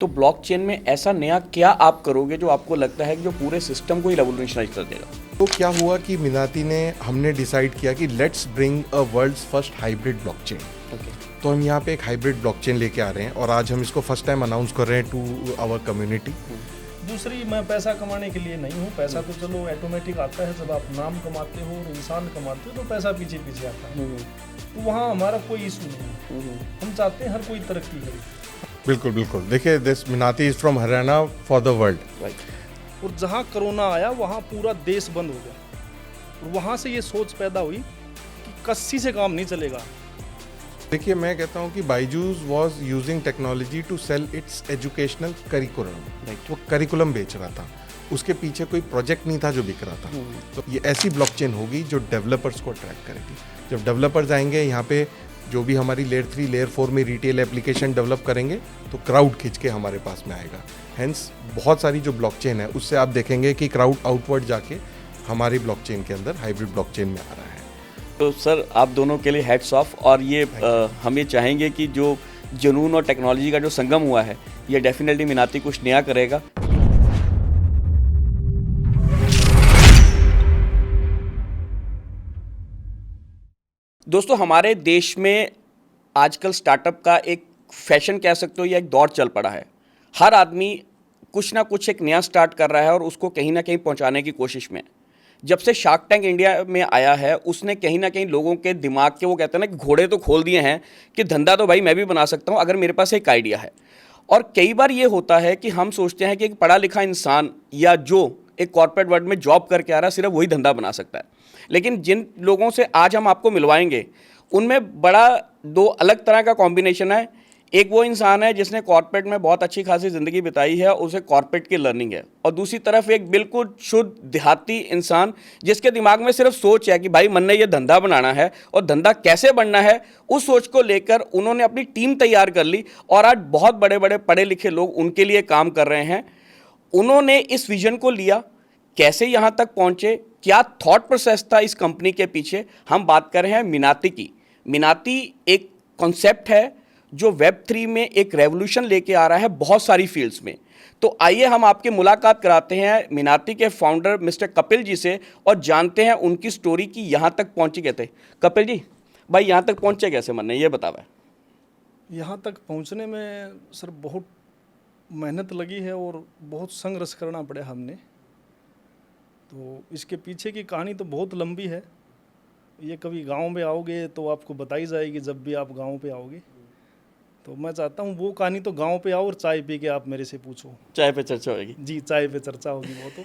तो ब्लॉकचेन में ऐसा नया क्या आप करोगे जो आपको लगता है कि जो पूरे सिस्टम को ही रेवोल्यूशनाइज कर देगा? तो क्या हुआ कि मिनाती ने हमने डिसाइड किया कि let's bring a world's first hybrid blockchain. तो हम यहाँ पे एक हाइब्रिड ब्लॉकचेन लेके आ रहे हैं और आज हम इसको फर्स्ट टाइम अनाउंस कर रहे हैं टू आवर कम्युनिटी। दूसरी, मैं पैसा कमाने के लिए नहीं हूँ। पैसा तो चलो ऑटोमेटिक आता है, जब आप नाम कमाते हो और इंसान कमाते हो तो पैसा पीछे पीछे आता है। तो वहाँ हमारा कोई इशू नहीं है। हम चाहते हैं हर कोई तरक्की करे। बिल्कुल बिल्कुल, देखिए this Minati is from Haryana for the world. और जहाँ कोरोना आया वहाँ पूरा देश बंद हो गया और वहाँ से ये सोच पैदा हुई कि कस्सी से काम नहीं चलेगा। देखिए, मैं कहता हूँ कि Byju's was using technology to sell its educational curriculum. वो करिकुलम बेच रहा था, उसके पीछे कोई प्रोजेक्ट नहीं था जो बिक रहा था। तो ये ऐसी ब्लॉकचेन होगी जो डेवलपर्स को अट्रैक्ट करेगी। जब डेवलपर्स आएंगे यहाँ पे, जो भी हमारी लेयर 3 लेयर 4 में रिटेल एप्लीकेशन डेवलप करेंगे, तो क्राउड खींच के हमारे पास में आएगा। हेंस बहुत सारी जो ब्लॉकचेन है उससे आप देखेंगे कि क्राउड आउटवर्ड जाके हमारी ब्लॉकचेन के अंदर हाइब्रिड ब्लॉकचेन में आ रहा है। तो सर, आप दोनों के लिए हैट्स ऑफ। और ये हम ये चाहेंगे कि जो जुनून और टेक्नोलॉजी का जो संगम हुआ है, ये डेफिनेटली मिनाती कुछ नया करेगा। दोस्तों, हमारे देश में आजकल स्टार्टअप का एक फैशन कह सकते हो या एक दौर चल पड़ा है। हर आदमी कुछ ना कुछ एक नया स्टार्ट कर रहा है और उसको कहीं ना कहीं पहुंचाने की कोशिश में। जब से शार्क टैंक इंडिया में आया है, उसने कहीं ना कहीं लोगों के दिमाग के, वो कहते हैं ना कि घोड़े तो खोल दिए हैं कि धंधा तो भाई मैं भी बना सकता हूं अगर मेरे पास एक आइडिया है। और कई बार ये होता है कि हम सोचते हैं कि एक पढ़ा लिखा इंसान या जो एक कॉर्पोरेट वर्ल्ड में जॉब करके आ रहा है, सिर्फ वही धंधा बना सकता है। लेकिन जिन लोगों से आज हम आपको मिलवाएंगे, उनमें बड़ा दो अलग तरह का कॉम्बिनेशन है। एक वो इंसान है जिसने कॉर्पोरेट में बहुत अच्छी खासी ज़िंदगी बिताई है, उसे कॉर्पोरेट की लर्निंग है। और दूसरी तरफ एक बिल्कुल शुद्ध देहाती इंसान जिसके दिमाग में सिर्फ सोच है कि भाई मन ने ये धंधा बनाना है और धंधा कैसे बनना है। उस सोच को लेकर उन्होंने अपनी टीम तैयार कर ली और आज बहुत बड़े बड़े पढ़े लिखे लोग उनके लिए काम कर रहे हैं। उन्होंने इस विजन को लिया, कैसे यहाँ तक पहुँचे, क्या थॉट प्रोसेस था इस कंपनी के पीछे, हम बात कर रहे हैं मिनाती की। मिनाती एक कॉन्सेप्ट है जो वेब3 में एक रेवोल्यूशन लेके आ रहा है बहुत सारी फील्ड्स में। तो आइए हम आपकी मुलाकात कराते हैं मिनाती के फाउंडर मिस्टर कपिल जी से और जानते हैं उनकी स्टोरी की यहाँ तक पहुँची कैसे। कपिल जी, भाई यहाँ तक पहुँचे कैसे मन ने, ये बतावा। यहाँ तक पहुँचने में सर बहुत मेहनत लगी है और बहुत संघर्ष करना पड़ा हमने। तो इसके पीछे की कहानी तो बहुत लंबी है। ये कभी गांव में आओगे तो आपको बताई जाएगी, जब भी आप गांव पे आओगे। तो मैं चाहता हूँ वो कहानी तो गांव पे आओ और चाय पी के आप मेरे से पूछो। चाय पे चर्चा होगी जी, चाय पे चर्चा होगी वो तो।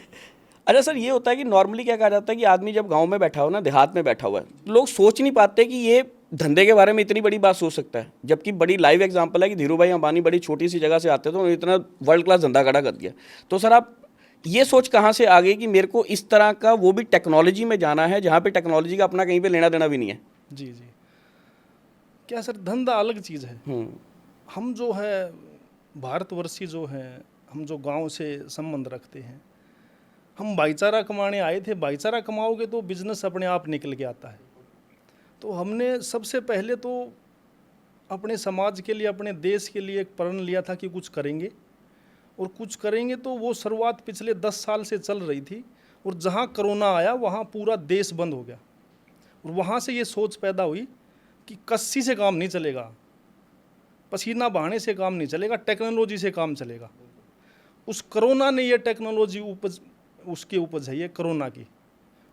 अच्छा सर, ये होता है कि नॉर्मली क्या कहा जाता है कि आदमी जब गांव में बैठा हो ना, देहात में बैठा हुआ है, लोग सोच नहीं पाते कि ये धंधे के बारे में इतनी बड़ी बात सोच सकता है। जबकि बड़ी लाइव एग्जांपल है कि धीरू भाई अंबानी बड़ी छोटी सी जगह से आते थे तो इतना वर्ल्ड क्लास धंधा खड़ा कर दिया। तो सर, आप ये सोच कहाँ से आ गई कि मेरे को इस तरह का, वो भी टेक्नोलॉजी में जाना है जहाँ पे टेक्नोलॉजी का अपना कहीं पे लेना देना भी नहीं है? जी जी, क्या सर, धंधा अलग चीज़ है। हम जो है भारतवर्षी जो हैं, हम जो गांव से संबंध रखते हैं, हम भाईचारा कमाने आए थे। भाईचारा कमाओगे तो बिजनेस अपने आप निकल के आता है। तो हमने सबसे पहले तो अपने समाज के लिए, अपने देश के लिए एक प्रण लिया था कि कुछ करेंगे और कुछ करेंगे। तो वो शुरुआत पिछले 10 साल से चल रही थी और जहाँ कोरोना आया वहाँ पूरा देश बंद हो गया और वहाँ से ये सोच पैदा हुई कि कस्सी से काम नहीं चलेगा, पसीना बहाने से काम नहीं चलेगा, टेक्नोलॉजी से काम चलेगा। उस कोरोना ने ये टेक्नोलॉजी उसकी उपज है ये कोरोना की।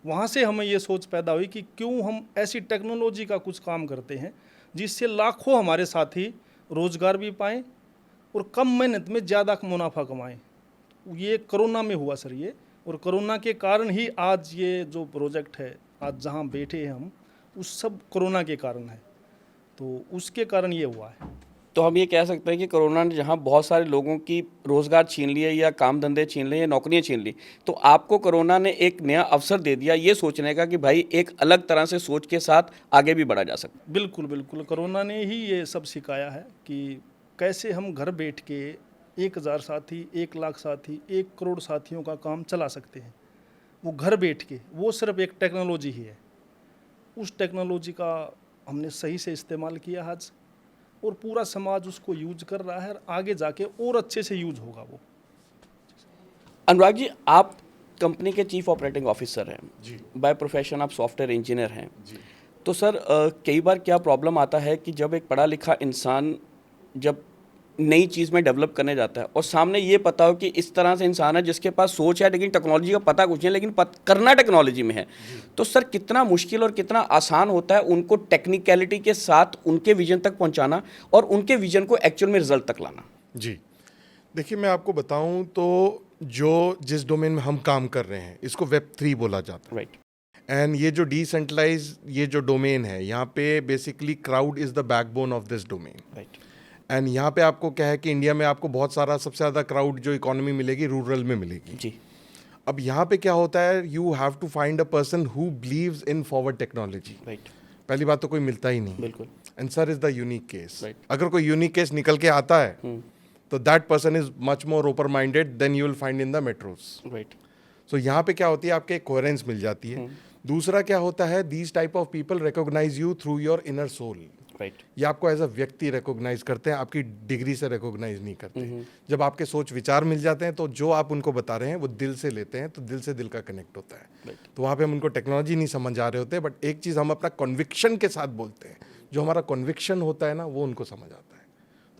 वहाँ से हमें ये सोच पैदा हुई कि क्यों हम ऐसी टेक्नोलॉजी का कुछ काम करते हैं जिससे लाखों हमारे साथी रोजगार भी पाएँ और कम मेहनत में ज़्यादा मुनाफा कमाएं। ये कोरोना में हुआ सर ये, और कोरोना के कारण ही आज ये जो प्रोजेक्ट है, आज जहाँ बैठे हैं हम, उस सब कोरोना के कारण है। तो उसके कारण ये हुआ है। तो हम ये कह सकते हैं कि कोरोना ने जहां बहुत सारे लोगों की रोज़गार छीन लिए या काम धंधे छीन लिए या नौकरियां छीन ली, तो आपको कोरोना ने एक नया अवसर दे दिया ये सोचने का कि भाई एक अलग तरह से सोच के साथ आगे भी बढ़ा जा सकता है। बिल्कुल बिल्कुल, कोरोना ने ही ये सब सिखाया है कि कैसे हम घर बैठ के 1000 साथी, 1 लाख साथी, 1 करोड़ साथियों का काम चला सकते हैं। वो घर बैठ के, वो सिर्फ एक टेक्नोलॉजी ही है। उस टेक्नोलॉजी का हमने सही से इस्तेमाल किया आज और पूरा समाज उसको यूज कर रहा है और आगे जाके और अच्छे से यूज होगा वो। अनुराग जी, आप कंपनी के चीफ ऑपरेटिंग ऑफिसर हैं, जी बाय प्रोफेशन आप सॉफ्टवेयर इंजीनियर हैं। जी तो सर कई बार क्या प्रॉब्लम आता है कि जब एक पढ़ा लिखा इंसान जब नई चीज़ में डेवलप करने जाता है और सामने ये पता हो कि इस तरह से इंसान है जिसके पास सोच है लेकिन टेक्नोलॉजी का पता कुछ नहीं है, लेकिन करना टेक्नोलॉजी में है, तो सर कितना मुश्किल और कितना आसान होता है उनको टेक्निकलिटी के साथ उनके विजन तक पहुंचाना और उनके विजन को एक्चुअल में रिजल्ट तक लाना। जी। देखिए मैं आपको बताऊं तो जो जिस डोमेन में हम काम कर रहे हैं इसको वेब 3 बोला जाता है। राइट। एंड ये जो डिसेंट्रलाइज ये जो डोमेन है, यहाँ पे basically crowd is the backbone of this domain. Right. And यहाँ पे आपको क्या है कि इंडिया में आपको बहुत सारा सबसे ज़्यादा क्राउड जो इकोनॉमी मिलेगी रूरल में मिलेगी। जी। अब यहाँ पे क्या होता है, you have to find a person who believes in forward technology. Right. पहली बात तो कोई मिलता ही नहीं। बिल्कुल। And sir is the unique case. Right. अगर कोई यूनिक केस निकल के आता है तो that person is much more open minded than you will find in the metros. Right. So यहाँ पे क्या होती है, आपके कोहेरेंस मिल जाती है। दूसरा क्या होता है, these type of people recognize you through your inner soul. Right. ये आपको एज अ व्यक्ति रिकॉग्नाइज करते हैं, आपकी डिग्री से रिकॉग्नाइज नहीं करते। जब आपके सोच विचार मिल जाते हैं तो जो आप उनको बता रहे हैं वो दिल से लेते हैं, तो दिल से दिल का कनेक्ट होता है। Right. तो वहाँ पे हम उनको टेक्नोलॉजी नहीं समझ आ रहे होते, बट एक चीज़ हम अपना कन्विक्शन के साथ बोलते हैं। जो हमारा कन्विक्शन होता है ना, वो उनको समझ आता है।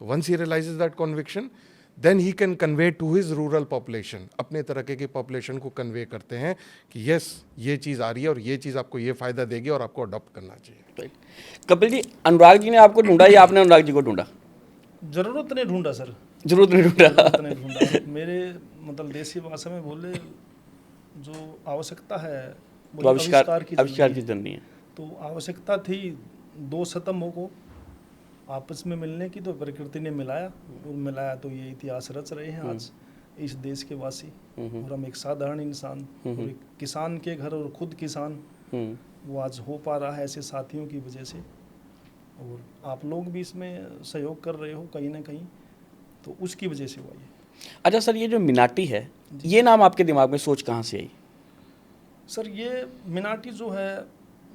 तो once he realizes that conviction, then he can convey to his rural population. अपने तरह की पॉपुलेशन को कन्वे करते हैं कि यस ये चीज़ आ रही है और ये चीज़ आपको ये फ़ायदा देगी और आपको अडॉप्ट करना चाहिए। राइट। कपिल जी, अनुराग जी ने आपको ढूंढा या आपने अनुराग जी को ढूंढा? जरूरत ने ढूंढा सर, जरूरत नहीं ढूंढा। जरूरत ने ढूंढा। मेरे मतलब देसी भाषा में बोले जो आवश्यकता है वो तो आविष्कार आविष्कार की जननी है। तो आवश्यकता थी दो सितंबर को आपस में मिलने की, तो प्रकृति ने मिलाया और मिलाया तो ये इतिहास रच रहे हैं आज इस देश के वासी। और हम एक साधारण इंसान और एक किसान के घर और खुद किसान, वो आज हो पा रहा है ऐसे साथियों की वजह से। और आप लोग भी इसमें सहयोग कर रहे हो कहीं ना कहीं, तो उसकी वजह से हुआ ये। अच्छा सर, ये जो मिनाटी है, ये नाम आपके दिमाग में सोच कहाँ से आई? सर ये मिनाटी जो है,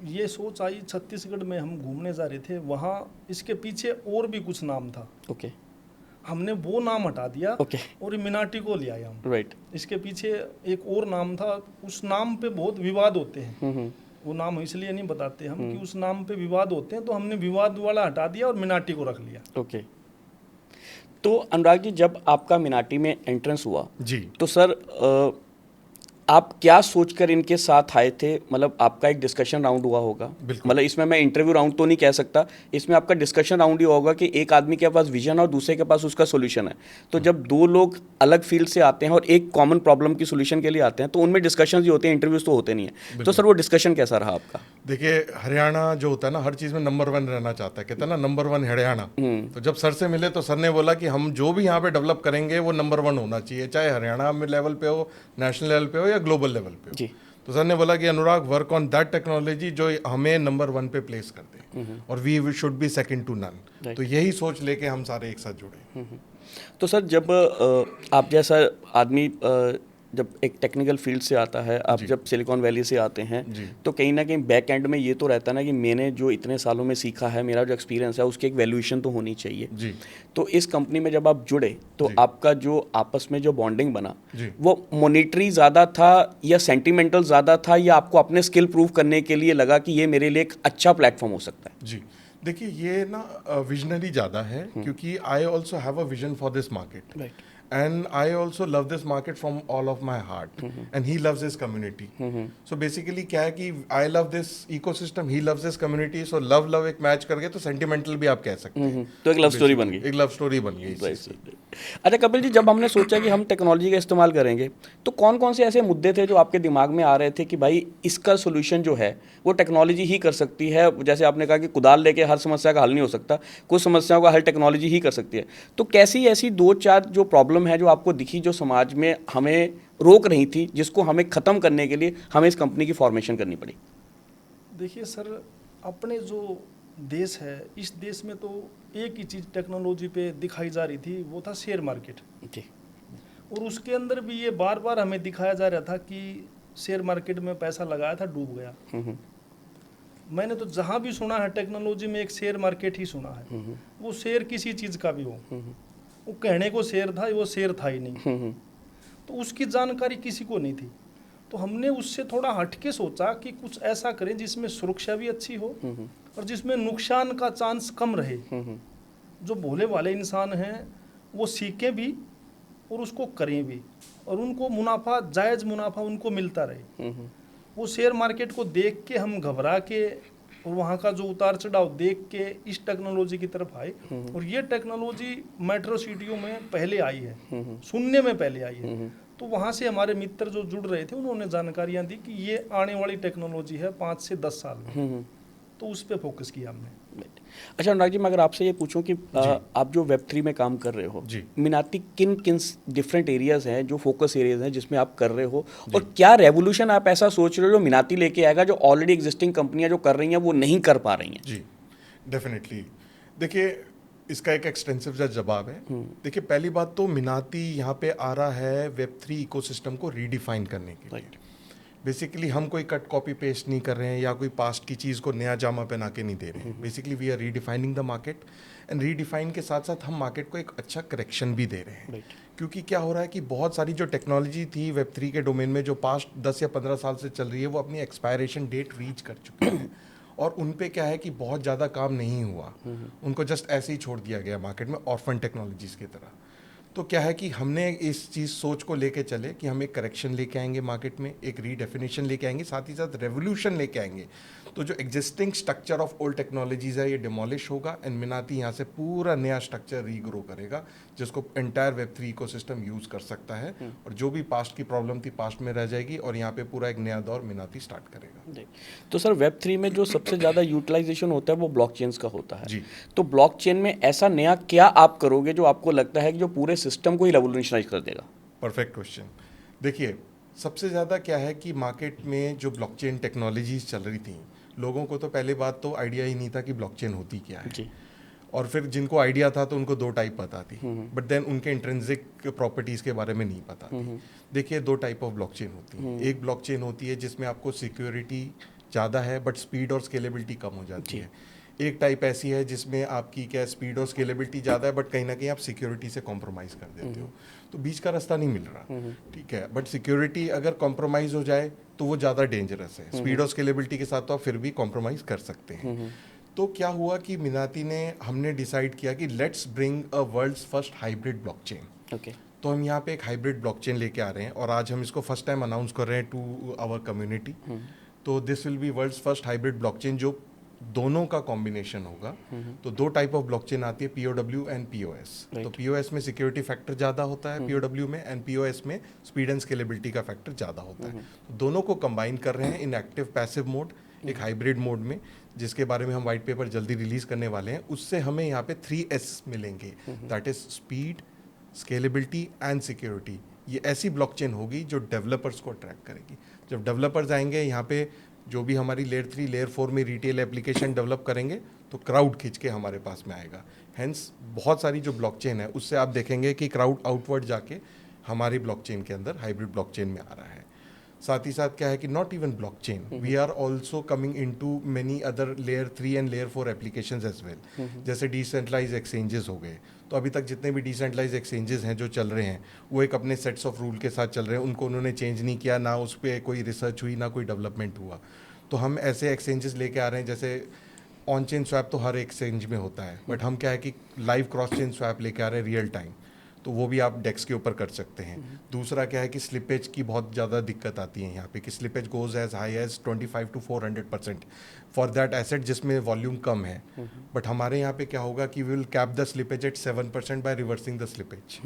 ये सोच आई छत्तीसगढ़ में हम घूमने जा रहे थे, वहाँ इसके पीछे और भी कुछ नाम था। ओके। हमने वो नाम हटा दिया ओके। और ये मिनाटी को ले आए हम। राइट। इसके पीछे एक और नाम था, उस नाम पे बहुत विवाद होते हैं। वो नाम इसलिए नहीं बताते हम कि उस नाम पे विवाद होते हैं, तो हमने विवाद वाला हटा दिया और मिनाटी को रख लिया। ओके। तो अनुराग जी, जब आपका मिनाटी में एंट्रेंस हुआ जी। तो सर आप क्या सोचकर इनके साथ आए थे? मतलब आपका एक डिस्कशन राउंड हुआ होगा। बिल्कुल। मतलब इसमें मैं इंटरव्यू राउंड तो नहीं कह सकता, इसमें आपका डिस्कशन राउंड ही होगा कि एक आदमी के पास विजन और दूसरे के पास उसका सोल्यूशन है। तो जब दो लोग अलग फील्ड से आते हैं और एक कॉमन प्रॉब्लम की सोल्यूशन के लिए आते हैं तो उनमें डिस्कशन ही होते हैं, इंटरव्यूज तो होते नहीं है। तो सर वो डिस्कशन कैसा रहा आपका? देखिए हरियाणा जो होता है ना, हर चीज़ में नंबर 1 रहना चाहता है। कहता है ना नंबर 1 हरियाणा। तो जब सर से मिले तो सर ने बोला कि हम जो भी यहाँ पे डेवलप करेंगे वो नंबर 1 होना चाहिए, चाहे हरियाणा में लेवल पे हो, नेशनल लेवल पे हो या ग्लोबल लेवल पे हो। जी। तो सर ने बोला कि Anurag work on that technology जो हमें नंबर 1 पे प्लेस कर दे और we should be second to none. तो यही सोच लेके हम सारे एक साथ जुड़े। तो सर जब आप जैसा आदमी जब एक टेक्निकल फील्ड से आता है, आप जब सिलिकॉन वैली से आते हैं, तो कहीं ना कहीं बैक एंड में ये तो रहता है ना कि मैंने जो इतने सालों में सीखा है, मेरा जो एक्सपीरियंस है, उसकी एक वैल्यूएशन तो होनी चाहिए। जी। तो इस कंपनी में जब आप जुड़े तो आपका जो आपस में जो बॉन्डिंग बना जी। वो मॉनिटरी ज़्यादा था या सेंटिमेंटल ज़्यादा था, या आपको अपने स्किल प्रूव करने के लिए लगा कि ये मेरे लिए एक अच्छा प्लेटफॉर्म हो सकता है? जी। देखिए ये ना विजनरी ज़्यादा है, क्योंकि I also have a vision for this market. Right. And I also love this market from all of my heart. And he loves his community. So basically क्या है कि I love this ecosystem, he loves this community. So love एक match करके तो sentimental भी आप कह सकते हैं। तो एक लव स्टोरी बन गई। एक लव स्टोरी बन गई इस चीज़ से। अच्छा कपिल जी, जब हमने सोचा कि हम टेक्नोलॉजी का इस्तेमाल करेंगे तो कौन कौन से ऐसे मुद्दे थे जो आपके दिमाग में आ रहे थे कि भाई इसका सोल्यूशन जो है वो टेक्नोलॉजी ही कर सकती है? जैसे आपने कहा कि कुदाल लेके हर समस्या का हल नहीं हो सकता, कुछ समस्याओं का हल टेक्नोलॉजी ही कर सकती है। तो कैसी ऐसी 2-4 जो प्रॉब्लम है जो आपको दिखी, जो समाज में हमें रोक रही थी, जिसको हमें ख़त्म करने के लिए हमें इस कंपनी की फॉर्मेशन करनी पड़ी? देखिए सर, अपने जो देश है, इस देश में तो एक ही चीज़ टेक्नोलॉजी पे दिखाई जा रही थी, वो था शेयर मार्केट। जी। और उसके अंदर भी ये बार बार हमें दिखाया जा रहा था कि शेयर मार्केट में पैसा लगाया था, डूब गया। मैंने तो जहाँ भी सुना है टेक्नोलॉजी में एक शेयर मार्केट ही सुना है। वो शेयर किसी चीज़ का भी हो, वो कहने को शेयर था, वो शेयर था ही नहीं, तो उसकी जानकारी किसी को नहीं थी। तो हमने उससे थोड़ा हटके सोचा कि कुछ ऐसा करें जिसमें सुरक्षा भी अच्छी हो और जिसमें नुकसान का चांस कम रहे। जो भोले वाले इंसान हैं वो सीखें भी और उसको करें भी, और उनको मुनाफा, जायज़ मुनाफा उनको मिलता रहे। वो शेयर मार्केट को देख के हम घबरा के और वहाँ का जो उतार चढ़ाव देख के इस टेक्नोलॉजी की तरफ आए। और ये टेक्नोलॉजी मेट्रो सिटियों में पहले आई है, सुनने में पहले आई है। तो वहाँ से हमारे मित्र जो जुड़ रहे थे उन्होंने जानकारियाँ दी कि ये आने वाली टेक्नोलॉजी है 5 से 10 साल में, तो उस पर फोकस किया हमने। अच्छा अनुराग जी, मैं अगर आपसे ये पूछूं कि आप जो वेब3 में काम कर रहे हो जी। मिनाती किन किन डिफरेंट एरियाज हैं जो फोकस एरियाज हैं जिसमें आप कर रहे हो, और क्या रेवोल्यूशन आप ऐसा सोच रहे हो जो मिनाती लेके आएगा जो ऑलरेडी एग्जिस्टिंग कंपनियां जो कर रही हैं वो नहीं कर पा रही हैं? जी, डेफिनेटली। देखिए, इसका एक एक्सटेंसिव सा जवाब है। देखिए, पहली बात तो मिनाती यहाँ पे आ रहा है वेब3 इकोसिस्टम को रीडिफाइन करने के लिए। बेसिकली हम कोई कट कॉपी पेस्ट नहीं कर रहे हैं या कोई पास्ट की चीज़ को नया जामा पहना के नहीं दे रहे हैं। Basically we are redefining the market, and redefine के साथ साथ हम मार्केट को एक अच्छा करेक्शन भी दे रहे हैं। क्योंकि क्या हो रहा है कि बहुत सारी जो टेक्नोलॉजी थी वेब3 के डोमेन में जो पास्ट 10 या 15 साल से चल रही है वो अपनी एक्सपायरेशन डेट रीच कर चुकी है, और उन पे क्या है कि बहुत ज़्यादा काम नहीं हुआ, उनको जस्ट ऐसे ही छोड़ दिया गया मार्केट में ऑर्फन टेक्नोलॉजीज़ की तरह। तो क्या है कि हमने इस चीज़ सोच को लेके चले कि हम एक करेक्शन लेके आएंगे मार्केट में, एक रीडेफिनेशन लेके आएंगे, साथ ही साथ रेवोल्यूशन लेके आएंगे। तो जो existing structure of old technologies है ये डिमोलिश होगा, एंड मिनाती यहाँ से पूरा नया स्ट्रक्चर रीग्रो करेगा जिसको एंटायर वेब3 इकोसिस्टम यूज़ कर सकता है, और जो भी पास्ट की प्रॉब्लम थी पास्ट में रह जाएगी, और यहाँ पे पूरा एक नया दौर मिनाती स्टार्ट करेगा। तो सर वेब3 में जो सबसे ज़्यादा यूटिलाइजेशन होता है वो ब्लॉकचेन्स का होता है जी। तो ब्लॉकचेन में ऐसा नया क्या आप करोगे जो आपको लगता है कि जो पूरे सिस्टम को ही रेवोल्यूशनाइज कर देगा? Perfect question. देखिए, सबसे ज़्यादा क्या है कि मार्केट में जो ब्लॉकचेन टेक्नोलॉजीज चल रही थी, लोगों को तो पहले बात तो आइडिया ही नहीं था कि ब्लॉकचेन होती क्या है जी। और फिर जिनको आइडिया था तो उनको 2 टाइप पता थी, बट देन उनके इंट्रिंसिक प्रॉपर्टीज़ के बारे में नहीं पता थी। देखिए, 2 टाइप ऑफ ब्लॉकचेन होती है। एक ब्लॉकचेन होती है जिसमें आपको सिक्योरिटी ज़्यादा है बट स्पीड और स्केलेबिलिटी कम हो जाती है। एक टाइप ऐसी है जिसमें आपकी क्या स्पीड और स्केलेबिलिटी ज़्यादा है बट कहीं ना कहीं आप सिक्योरिटी से कॉम्प्रोमाइज़ कर देते हो, तो बीच का रास्ता नहीं मिल रहा। ठीक है, बट सिक्योरिटी अगर कॉम्प्रोमाइज़ हो जाए तो वो ज़्यादा डेंजरस है। स्पीड और स्केलेबिलिटी के साथ तो आप फिर भी कॉम्प्रोमाइज़ कर सकते हैं। तो क्या हुआ कि मिनाती ने हमने डिसाइड किया कि let's bring a world's first hybrid blockchain. Okay. तो हम यहाँ पे एक हाइब्रिड ब्लॉकचेन लेके आ रहे हैं और आज हम इसको फर्स्ट टाइम अनाउंस कर रहे हैं टू आवर कम्युनिटी। तो this will be world's first hybrid blockchain जो दोनों का कॉम्बिनेशन होगा। तो 2 टाइप ऑफ ब्लॉकचेन आती है, POW एंड POS। तो POS में सिक्योरिटी फैक्टर ज़्यादा होता है POW में, एंड POS में स्पीड एंड स्केलेबिलिटी का फैक्टर ज़्यादा होता है। तो दोनों को कंबाइन कर रहे हैं इन एक्टिव पैसिव मोड, एक हाइब्रिड मोड में, जिसके बारे में हम वाइट पेपर जल्दी रिलीज करने वाले हैं। उससे हमें यहाँ पे 3S मिलेंगे, that is speed, scalability and security. ये ऐसी ब्लॉकचेन होगी जो डेवलपर्स को अट्रैक्ट करेगी। जब डेवलपर्स आएंगे यहाँ पे, जो भी हमारी लेयर 3 लेयर 4 में रिटेल एप्लीकेशन डेवलप करेंगे तो क्राउड खींच के हमारे पास में आएगा। हेंस बहुत सारी जो ब्लॉकचेन है उससे आप देखेंगे कि क्राउड आउटवर्ड जाके हमारी ब्लॉकचेन के अंदर हाइब्रिड ब्लॉकचेन में आ रहा है। साथ ही साथ क्या है कि not even blockchain, we are also coming into many other layer 3 and layer 4 applications as well. जैसे डिसेंट्रलाइज एक्सचेंजेस हो गए, तो अभी तक जितने भी डिसेंट्रलाइज एक्सचेंजेस हैं जो चल रहे हैं वो एक अपने सेट्स ऑफ रूल के साथ चल रहे हैं, उनको उन्होंने चेंज नहीं किया, ना उस पर कोई रिसर्च हुई, ना कोई डेवलपमेंट हुआ। तो हम ऐसे एक्सचेंजेस लेके आ रहे हैं, जैसे ऑन चेन स्वैप तो हर एक्सचेंज में होता है, बट हम क्या है कि लाइव क्रॉस चेन स्वैप लेके आ रहे हैं रियल टाइम, तो वो भी आप डेक्स के ऊपर कर सकते हैं। दूसरा क्या है कि स्लिपेज की बहुत ज़्यादा दिक्कत आती है यहाँ पे, कि slippage goes as high as 25 to 400% for that asset जिसमें वॉल्यूम कम है। बट हमारे यहाँ पे क्या होगा कि will cap the slippage at 7% by reversing the slippage.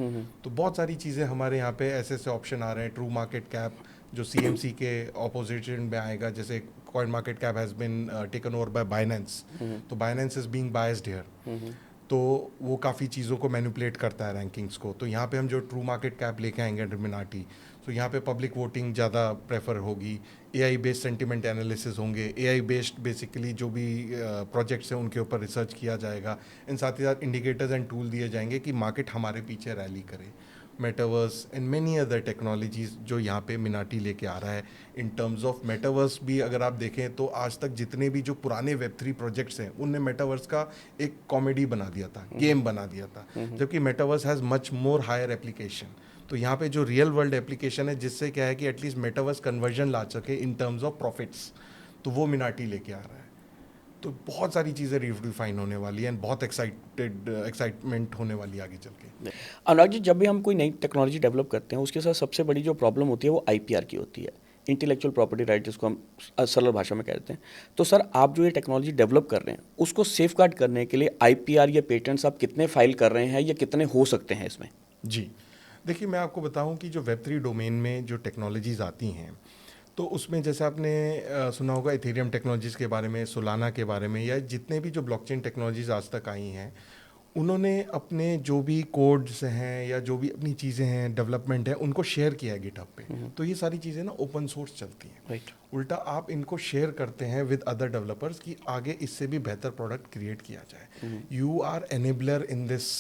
तो बहुत सारी चीज़ें हमारे यहाँ पे ऐसे ऐसे ऑप्शन आ रहे हैं। ट्रू मार्केट कैप जो CMC के ऑपोजिशन में आएगा, जैसे coin market cap has been taken over by Binance, तो Binance is being biased here, तो वो काफ़ी चीज़ों को मैनिपुलेट करता है रैंकिंग्स को। तो यहाँ पे हम जो ट्रू मार्केट कैप लेके आएंगे अंडर मिनाटी, तो यहाँ पे पब्लिक वोटिंग ज़्यादा प्रेफर होगी, AI बेस्ड सेंटिमेंट एनालिसिस होंगे, AI बेस्ड बेसिकली जो भी प्रोजेक्ट्स हैं उनके ऊपर रिसर्च किया जाएगा, इन साथ ही साथ इंडिकेटर्स एंड टूल दिए जाएंगे कि मार्केट हमारे पीछे रैली करे। Metaverse and many other technologies जो यहाँ पे मिनाटी लेके आ रहा है। इन टर्म्स ऑफ मेटावर्स भी अगर आप देखें तो आज तक जितने भी जो पुराने वेब3 प्रोजेक्ट्स हैं उनने मेटावर्स का एक कॉमेडी बना दिया था, गेम बना दिया था, जबकि metaverse has much more higher application. तो यहाँ पे जो रियल वर्ल्ड एप्लीकेशन है जिससे क्या है कि एटलीस्ट मेटावर्स कन्वर्जन ला सके इन टर्म्स ऑफ प्रॉफिट्स, तो वो मिनाटी लेके आ रहा है। तो बहुत सारी चीज़ें रिडिफाइन होने वाली हैं, बहुत एक्साइटमेंट होने वाली है आगे चल के। अनुराग जी, जब भी हम कोई नई टेक्नोलॉजी डेवलप करते हैं उसके साथ सबसे बड़ी जो प्रॉब्लम होती है वो आईपीआर की होती है, इंटेलेक्चुअल प्रॉपर्टी राइट, जिसको हम सरल भाषा में कहते हैं। तो सर, आप जो ये टेक्नोलॉजी डेवलप कर रहे हैं उसको सेफगार्ड करने के लिए आईपीआर या पेटेंट्स आप कितने फाइल कर रहे हैं या कितने हो सकते हैं इसमें? जी देखिए, मैं आपको बताऊं कि जो वेब3 डोमेन में जो टेक्नोलॉजीज़ आती हैं तो उसमें जैसे आपने सुना होगा इथेरियम टेक्नोलॉजीज़ के बारे में, सोलाना के बारे में, या जितने भी जो ब्लॉकचेन टेक्नोलॉजीज़ आज तक आई हैं उन्होंने अपने जो भी कोड्स हैं या जो भी अपनी चीज़ें हैं, डेवलपमेंट है, उनको शेयर किया है गिटहब पे। तो ये सारी चीज़ें ना ओपन सोर्स चलती हैं। राइट। उल्टा आप इनको शेयर करते हैं विद अदर डेवलपर्स कि आगे इससे भी बेहतर प्रोडक्ट क्रिएट किया जाए। You are enabler in this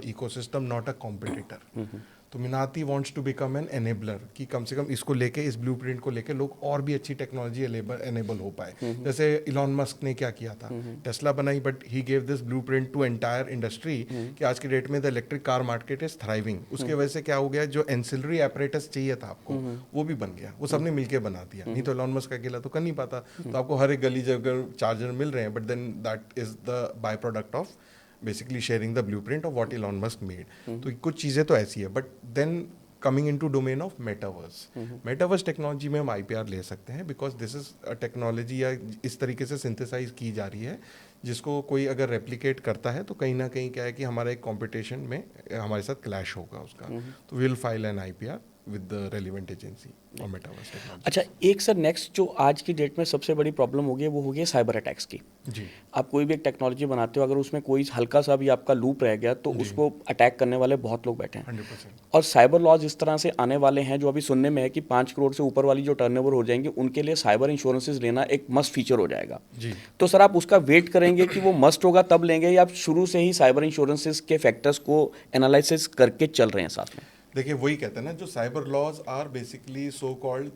ecosystem, not a competitor. तो Minati wants to become an enabler कि कम से कम इसको लेके, इस ब्लूप्रिंट को लेके लोग और भी अच्छी टेक्नोलॉजी एनेबल हो पाए। जैसे इलॉन मस्क ने क्या किया था, टेस्ला बनाई, but he gave this blueprint to entire industry कि आज की डेट में the electric car market is thriving. उसके वजह से क्या हो गया, जो एंसिलरी एपरेटस चाहिए था आपको वो भी बन गया, वो सबने मिलके बना दिया। नहीं तो इलॉन मस्क अकेला तो कर नहीं पाता। तो आपको हर एक गली जगह चार्जर मिल रहे हैं, but then that is the by product of basically sharing the blueprint of what Elon Musk made. तो कुछ चीज़ें तो ऐसी है, but then coming into domain of metaverse technology में हम आईपीआर ले सकते हैं, because this is a technology या इस तरीके से सिंथेसाइज की जा रही है जिसको कोई अगर रेप्लिकेट करता है तो कहीं ना कहीं क्या है कि हमारा एक कंपटीशन में हमारे साथ क्लैश होगा उसका। तो will file an IPR with the relevant agency और मेटावर्स टेक्नोलॉजी। अच्छा, एक सर नेक्स्ट जो आज की डेट में सबसे बड़ी प्रॉब्लम हो गई है वो हो गई साइबर अटैक्स की। जी, आप कोई भी एक टेक्नोलॉजी बनाते हो, अगर उसमें कोई हल्का सा भी आपका लूप रह गया तो उसको अटैक करने वाले बहुत लोग बैठे हैं। 100%। और साइबर लॉज इस तरह से आने वाले हैं जो अभी सुनने में है कि 5 करोड़ से ऊपर वाली जो टर्नओवर हो जाएंगे उनके लिए साइबर इंश्योरेंसेज लेना एक मस्ट फीचर हो जाएगा। जी, तो सर, आप उसका वेट करेंगे कि वो मस्ट होगा तब लेंगे, या आप शुरू से ही साइबर इंश्योरेंसेज के फैक्टर्स को एनालिसिस करके चल रहे हैं साथ में? देखिए वही कहते हैं ना, जो cyber laws are basically so called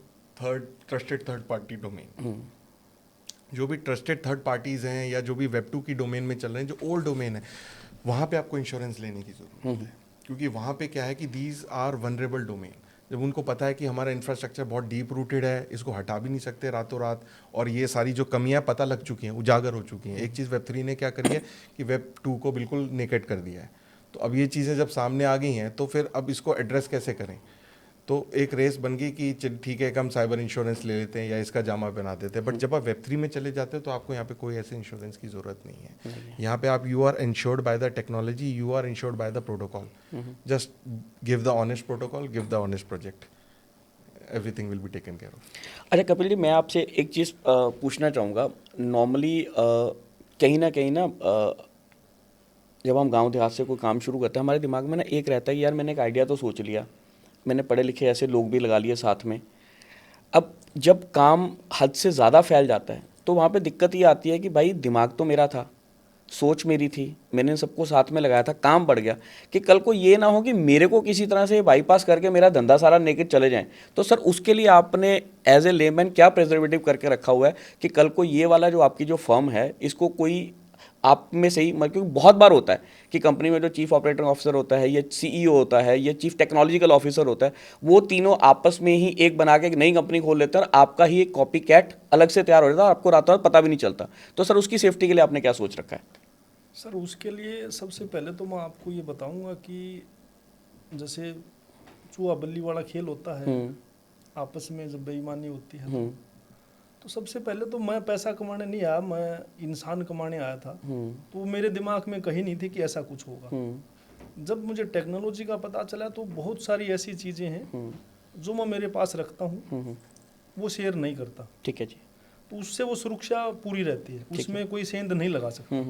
trusted third party domain. जो भी ट्रस्टेड थर्ड पार्टीज हैं या जो भी वेब2 की डोमेन में चल रहे हैं, जो ओल्ड डोमेन है, वहाँ पे आपको इंश्योरेंस लेने की ज़रूरत है। क्योंकि वहाँ पे क्या है कि दीज आर वनरेबल डोमेन। जब उनको पता है कि हमारा इंफ्रास्ट्रक्चर बहुत डीप रूटेड है, इसको हटा भी नहीं सकते रातों रात, और ये सारी जो कमियां पता लग चुकी हैं, उजागर हो चुकी हैं। एक चीज़ वेब3 ने क्या करी है कि वेब2 को बिल्कुल नेकेड कर दिया है। तो अब ये चीज़ें जब सामने आ गई हैं तो फिर अब इसको एड्रेस कैसे करें? तो एक रेस बन गई कि चल ठीक है, हम साइबर इंश्योरेंस ले लेते हैं या इसका जामा बना देते हैं। बट जब आप वेब3 में चले जाते हो तो आपको यहाँ पे कोई ऐसे इंश्योरेंस की ज़रूरत नहीं है। यहाँ पे आप you are insured by the technology, you are insured by the protocol. Just give the honest protocol, give the honest project, everything will be taken care of. अच्छा कपिल जी, मैं आपसे एक चीज़ पूछना चाहूँगा। नॉर्मली कहीं ना जब हम गांव देहात से कोई काम शुरू करते हैं, हमारे दिमाग में ना एक रहता है कि यार मैंने एक आइडिया तो सोच लिया, मैंने पढ़े लिखे ऐसे लोग भी लगा लिए साथ में। अब जब काम हद से ज़्यादा फैल जाता है तो वहाँ पे दिक्कत ये आती है कि भाई दिमाग तो मेरा था, सोच मेरी थी, मैंने सबको साथ में लगाया था, काम बढ़ गया, कि कल को ये ना हो कि मेरे को किसी तरह से बाईपास करके मेरा धंधा सारा नेकेड चले जाएं। तो सर उसके लिए आपने एज ए लेमैन क्या प्रिजर्वेटिव करके रखा हुआ है कि कल को ये वाला जो आपकी जो फर्म है इसको कोई आप में से ही, क्योंकि बहुत बार होता है कि कंपनी में जो चीफ ऑपरेटिंग ऑफिसर होता है, या सीईओ होता है, या चीफ टेक्नोलॉजिकल ऑफिसर होता है, वो तीनों आपस में ही एक बना के एक नई कंपनी खोल लेते हैं और आपका ही एक कॉपी कैट अलग से तैयार हो जाता है और आपको रातों रात पता भी नहीं चलता। तो सर उसकी सेफ्टी के लिए आपने क्या सोच रखा है? सर उसके लिए सबसे पहले तो मैं आपको ये बताऊंगा कि जैसे चूहा बल्ली वाला खेल होता है, आपस में जब बेईमानी होती है तो सबसे पहले तो मैं पैसा कमाने नहीं आया, मैं इंसान कमाने आया था। तो मेरे दिमाग में कहीं नहीं थी कि ऐसा कुछ होगा। जब मुझे टेक्नोलॉजी का पता चला तो बहुत सारी ऐसी चीज़ें हैं जो मैं मेरे पास रखता हूँ, वो शेयर नहीं करता। ठीक है जी। तो उससे वो सुरक्षा पूरी रहती है, उसमें कोई सेंध नहीं लगा सकता,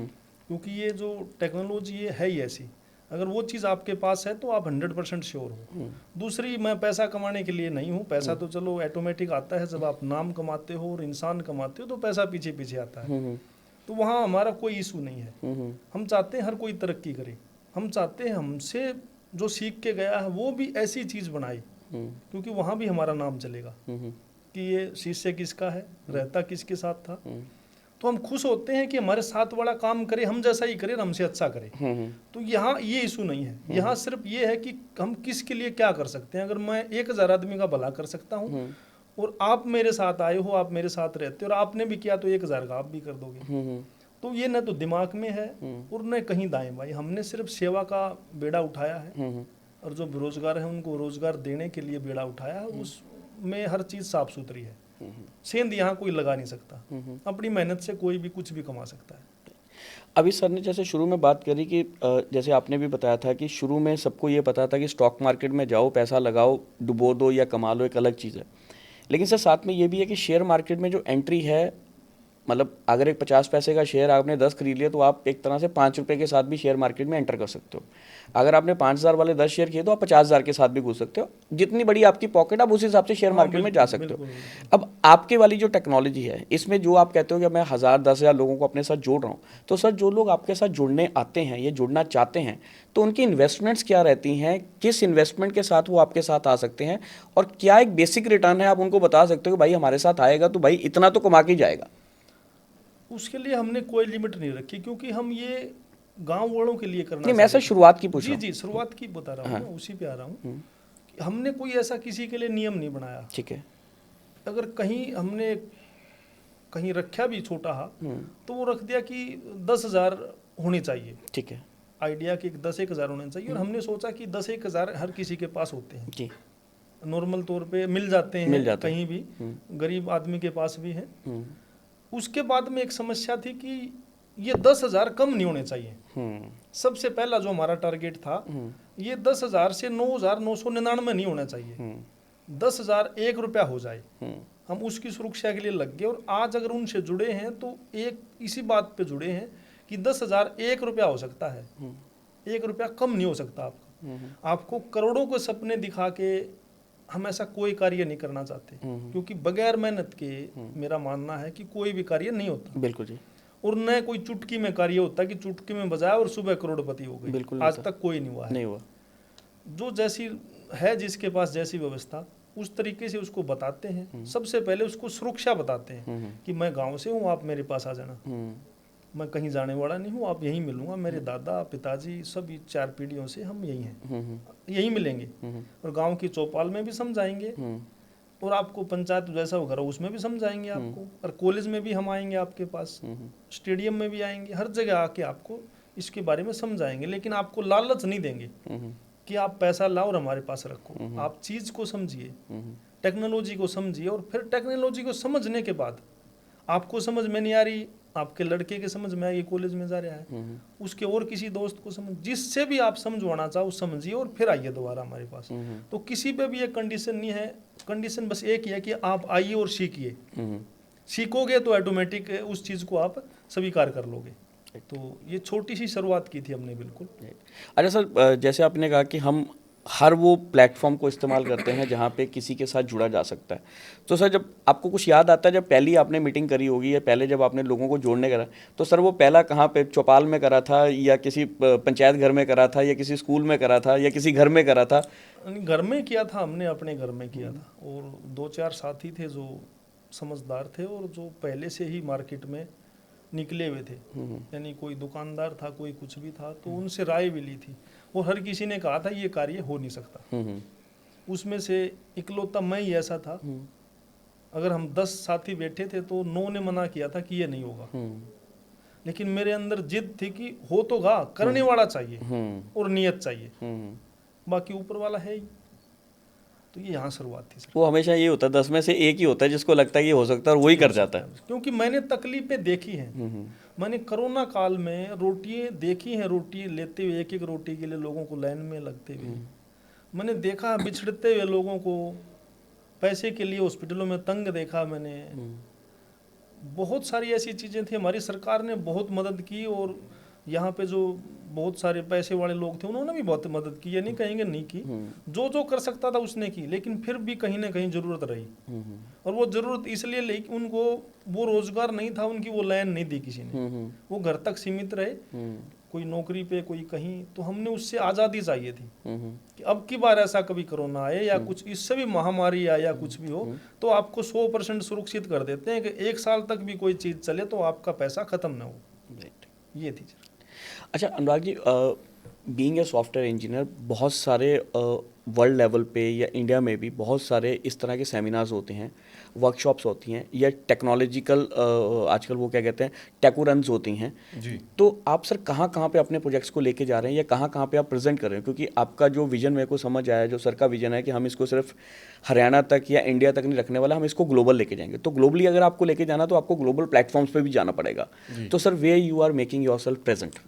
क्योंकि ये जो टेक्नोलॉजी है ही ऐसी, अगर वो चीज़ आपके पास है तो आप 100% श्योर हो। दूसरी, मैं पैसा कमाने के लिए नहीं हूँ, पैसा तो चलो ऑटोमेटिक आता है, जब आप नाम कमाते हो और इंसान कमाते हो तो पैसा पीछे पीछे आता है। तो वहाँ हमारा कोई इशू नहीं है। हम चाहते हैं हर कोई तरक्की करे, हम चाहते हैं हमसे जो सीख के गया है वो भी ऐसी चीज़ बनाई, क्योंकि वहाँ भी हमारा नाम चलेगा कि ये शिष्य किसका है, रहता किसके साथ था। तो हम खुश होते हैं कि हमारे साथ वाला काम करे, हम जैसा ही करे, हमसे अच्छा करे। तो यहाँ ये इशू नहीं है, यहाँ सिर्फ ये है कि हम किसके लिए क्या कर सकते हैं। अगर मैं 1000 आदमी का भला कर सकता हूँ और आप मेरे साथ आए हो, आप मेरे साथ रहते हो और आपने भी किया, तो 1000 का आप भी कर दोगे। तो ये न तो दिमाग में है और न कहीं दाएं बाएं। हमने सिर्फ सेवा का बेड़ा उठाया है और जो बेरोजगार है उनको रोजगार देने के लिए बेड़ा उठाया है। उसमें हर चीज़ साफ सुथरी है, सेंध यहाँ कोई लगा नहीं सकता, अपनी मेहनत से कोई भी कुछ भी कमा सकता है। अभी सर ने जैसे शुरू में बात करी कि जैसे आपने भी बताया था कि शुरू में सबको ये पता था कि स्टॉक मार्केट में जाओ, पैसा लगाओ, डुबो दो या कमा लो, एक अलग चीज़ है। लेकिन सर साथ में ये भी है कि शेयर मार्केट में जो एंट्री है, मतलब अगर एक 50 पैसे का शेयर आपने 10 खरीद लिया तो आप एक तरह से 5 रुपये के साथ भी शेयर मार्केट में एंटर कर सकते हो। अगर आपने 5000 वाले 10 शेयर किए तो आप 50000 के साथ भी घुस सकते हो। जितनी बड़ी आपकी पॉकेट, आप उस हिसाब से शेयर मार्केट में जा सकते हो। अब आपके वाली जो टेक्नोलॉजी है, इसमें जो आप कहते हो कि मैं 1000 10,000 लोगों को अपने साथ जोड़ रहा हूँ, तो सर जो लोग आपके साथ जुड़ने आते हैं या जुड़ना चाहते हैं, तो उनकी इन्वेस्टमेंट्स क्या रहती हैं, किस इन्वेस्टमेंट के साथ वो आपके साथ आ सकते हैं, और क्या एक बेसिक रिटर्न है, आप उनको बता सकते हो कि भाई हमारे साथ आएगा तो भाई इतना तो कमा के जाएगा। उसके लिए हमने कोई लिमिट नहीं रखी, क्योंकि हम ये गांव वालों के लिए करना नहीं, मैं सर शुरुआत की पूछ रहा हूँ। जी, शुरुआत की बता रहा हूँ, उसी पे आ रहा हूँ। हमने कोई ऐसा किसी के लिए नियम नहीं बनाया। ठीक है। अगर कहीं हमने कहीं रखा भी छोटा तो वो रख दिया कि 10,000 होनी चाहिए। ठीक है। आइडिया कि 10-1,000 होने चाहिए, और हमने सोचा कि 10-1,000 हर किसी के पास होते हैं जी, नॉर्मल तौर पे मिल जाते हैं, कहीं भी गरीब आदमी के पास भी है। उसके बाद में एक समस्या थी कि ये 10,000 कम नहीं होने चाहिए। सबसे पहला जो हमारा टारगेट था, ये 10,000 से 9,999 नहीं होना चाहिए, 10,000 1 रुपया हो जाए। हम उसकी सुरक्षा के लिए लग गए, और आज अगर उनसे जुड़े हैं तो एक इसी बात पे जुड़े हैं कि 10,000 1 रुपया हो सकता है, 1 रुपया कम नहीं हो सकता आपका। आपको करोड़ों के सपने दिखा के हम ऐसा कोई कार्य नहीं करना चाहते, क्योंकि बगैर मेहनत के मेरा मानना है कि कोई भी कार्य नहीं होता। बिल्कुल जी। और न कोई चुटकी में कार्य होता कि चुटकी में बजाया और सुबह करोड़पति हो गई। बिल्कुल आज तक कोई नहीं हुआ है। नहीं हुआ। जो जैसी है, जिसके पास जैसी व्यवस्था, उस तरीके से उसको बताते हैं। सबसे पहले उसको सुरक्षा बताते हैं कि मैं गांव से हूँ, आप मेरे पास आ जाना, मैं कहीं जाने वाला नहीं हूँ, आप यहीं मिलूंगा। मेरे दादा पिताजी सभी 4 पीढ़ियों से हम यहीं हैं, यहीं मिलेंगे। और गांव की चौपाल में भी समझाएंगे, और आपको पंचायत जैसा घर उसमें भी समझाएंगे आपको, और कॉलेज में भी हम आएंगे आपके पास, स्टेडियम में भी आएंगे, हर जगह आके आपको इसके बारे में समझाएंगे। लेकिन आपको लालच नहीं देंगे कि आप पैसा लाओ और हमारे पास रखो। आप चीज़ को समझिए, टेक्नोलॉजी को समझिए, और फिर टेक्नोलॉजी को समझने के बाद आपको समझ में नहीं आ रही, आपके लड़के के समझ में आएगी, कॉलेज में जा रहा है, उसके और किसी दोस्त को समझ, जिससे भी आप समझवाना चाहो समझिए, और फिर आइए दोबारा हमारे पास। तो किसी पे भी ये कंडीशन नहीं है, कंडीशन बस एक ही है कि आप आइए और सीखिए। सीखोगे तो ऑटोमेटिक उस चीज़ को आप स्वीकार कर लोगे। तो ये छोटी सी शुरुआत की थी हमने, बिल्कुल। अच्छा सर, जैसे आपने कहा कि हम हर वो प्लेटफॉर्म को इस्तेमाल करते हैं जहाँ पे किसी के साथ जुड़ा जा सकता है, तो सर जब आपको कुछ याद आता है जब पहली आपने मीटिंग करी होगी या पहले जब आपने लोगों को जोड़ने करा, तो सर वो पहला कहाँ पे, चौपाल में करा था या किसी पंचायत घर में करा था या किसी स्कूल में करा था या किसी घर में करा था? घर में किया था हमने, अपने घर में किया था, और 2-4 साथी थे जो समझदार थे और जो पहले से ही मार्केट में निकले हुए थे, यानी कोई दुकानदार था, कोई कुछ भी था, तो उनसे राय भी ली थी, और हर किसी ने कहा था ये कार्य हो नहीं सकता। उसमें से इकलौता मैं ही ऐसा था, अगर हम 10 साथी बैठे थे तो 9 ने मना किया था कि ये नहीं होगा, लेकिन मेरे अंदर जिद थी कि हो तो गा, करने वाला चाहिए और नियत चाहिए, बाकी ऊपर वाला है ही। तो ये यहाँ शुरुआत थी सर। वो हमेशा ये होता है 10 में से एक ही होता है जिसको लगता है कि हो सकता है और वही कर जाता है। क्योंकि मैंने तकलीफें देखी हैं, मैंने कोरोना काल में रोटियां देखी हैं, रोटी लेते हुए, एक एक रोटी के लिए लोगों को लाइन में लगते हुए, मैंने देखा बिछड़ते हुए लोगों को, पैसे के लिए हॉस्पिटलों में तंग देखा मैंने। बहुत सारी ऐसी चीज़ें थी, हमारी सरकार ने बहुत मदद की, और यहाँ पे जो बहुत सारे पैसे वाले लोग थे उन्होंने भी बहुत मदद की, ये नहीं कहेंगे नहीं की, जो जो कर सकता था उसने की, लेकिन फिर भी कहीं ना कहीं ज़रूरत रही। और वो ज़रूरत इसलिए रही कि उनको वो रोज़गार नहीं था, उनकी वो लाइन नहीं दी किसी ने, वो घर तक सीमित रहे। कोई नौकरी पे कोई कहीं, तो हमने उससे आज़ादी चाहिए थी कि अब की बार ऐसा कभी कोरोना आए या कुछ इससे भी महामारी आए या कुछ भी हो, तो आपको 100% सुरक्षित कर देते हैं कि 1 साल तक भी कोई चीज़ चले तो आपका पैसा ख़त्म ना हो। ये थी। अच्छा Anurag ji, being a software engineer, बहुत सारे वर्ल्ड लेवल पे या इंडिया में भी बहुत सारे इस तरह के सेमिनार्स होते हैं, वर्कशॉप्स होती हैं, या टेक्नोलॉजिकल आजकल वो क्या कहते हैं टेकूरन्स होती हैं जी। तो आप सर कहाँ कहाँ पे अपने प्रोजेक्ट्स को लेके जा रहे हैं या कहाँ कहाँ पे आप प्रेजेंट कर रहे हैं? क्योंकि आपका जो विजन मेरे को समझ आया, जो सर का विजन है कि हम इसको सिर्फ हरियाणा तक या इंडिया तक नहीं रखने वाला, हम इसको ग्लोबल लेके जाएंगे। तो ग्लोबली अगर आपको लेके जाना तो आपको ग्लोबल प्लेटफॉर्म्स पे भी जाना पड़ेगा। तो sir way you are making yourself present?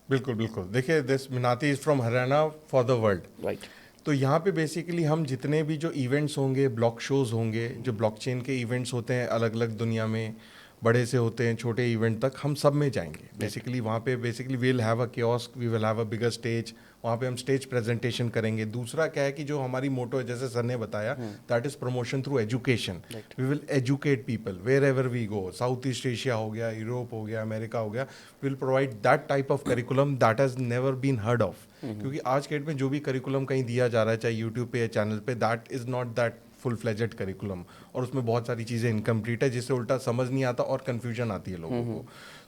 बिल्कुल बिल्कुल, देखिए this Minati is from Haryana for the world. Right. तो यहाँ पे बेसिकली हम जितने भी जो इवेंट्स होंगे, ब्लॉक शोज होंगे, जो ब्लॉकचेन के इवेंट्स होते हैं अलग अलग दुनिया में, बड़े से होते हैं छोटे इवेंट तक, हम सब में जाएंगे। बेसिकली वहाँ पे basically we will have a kiosk, we will have a bigger stage, वहाँ पे हम स्टेज प्रेजेंटेशन करेंगे। दूसरा क्या है कि जो हमारी मोटो है, जैसे सर ने बताया, that is promotion through education. We will educate people wherever we go. South east Asia हो गया, यूरोप हो गया, अमेरिका हो गया, we will provide that type of curriculum that has never been heard of. क्योंकि आज के date में जो भी करिकुलम कहीं दिया जा रहा है, चाहे यूट्यूब पे या चैनल पे, that is not that full fledged curriculum, और उसमें बहुत सारी चीज़ें इनकम्प्लीट है जिससे उल्टा समझ नहीं आता और कन्फ्यूजन आती है लोगों को।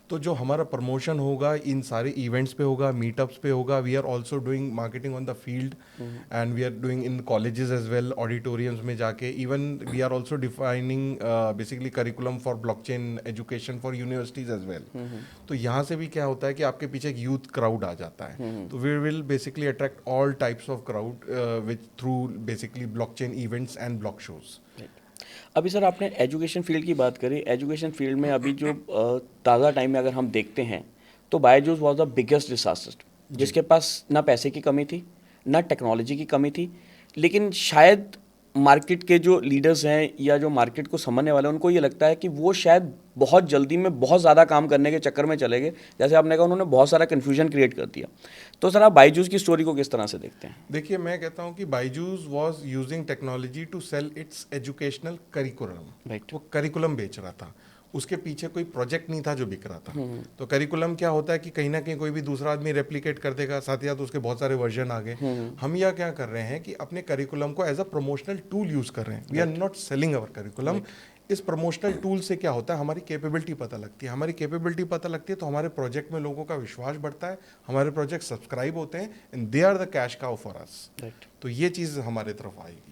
तो जो हमारा प्रमोशन होगा इन सारे इवेंट्स पे होगा, मीटअप्स पे होगा। We are also doing marketing on the field and we are doing in colleges as well, auditoriums में जाके। Even we are also defining basically curriculum for blockchain education for universities as well. तो यहाँ से भी क्या होता है कि आपके पीछे एक यूथ क्राउड आ जाता है। तो we will basically attract all types of crowd which through basically blockchain events and block shows. अभी सर आपने एजुकेशन फील्ड की बात करी। एजुकेशन फील्ड में अभी जो ताज़ा टाइम में अगर हम देखते हैं तो Byju's was the biggest disaster, जिसके पास ना पैसे की कमी थी ना टेक्नोलॉजी की कमी थी, लेकिन शायद मार्केट के जो लीडर्स हैं या जो मार्केट को समझने वाले हैं उनको ये लगता है कि वो शायद बहुत जल्दी में बहुत ज़्यादा काम करने के चक्कर में चले गए। जैसे आपने कहा उन्होंने बहुत सारा कन्फ्यूजन क्रिएट कर दिया। तो सर आप बायजूस की स्टोरी को किस तरह से देखते हैं? देखिए, मैं कहता हूँ कि Byju's was using technology to sell its educational curriculum. Right. वो करिकुलम बेच रहा था, उसके पीछे कोई प्रोजेक्ट नहीं था जो बिक रहा था। तो करिकुलम क्या होता है कि कहीं ना कहीं कोई भी दूसरा आदमी रेप्लिकेट कर देगा, साथ ही साथ उसके बहुत सारे वर्जन आ गए। हम यह क्या कर रहे हैं कि अपने करिकुलम को as a promotional tool use कर रहे हैं। We are not selling our curriculum. इस प्रमोशनल टूल से क्या होता है, हमारी कैपेबिलिटी पता लगती है। हमारी कैपेबिलिटी पता लगती है तो हमारे प्रोजेक्ट में लोगों का विश्वास बढ़ता है, हमारे प्रोजेक्ट सब्सक्राइब होते हैं and they are the cash cow for us. तो ये चीज़ हमारे तरफ आएगी।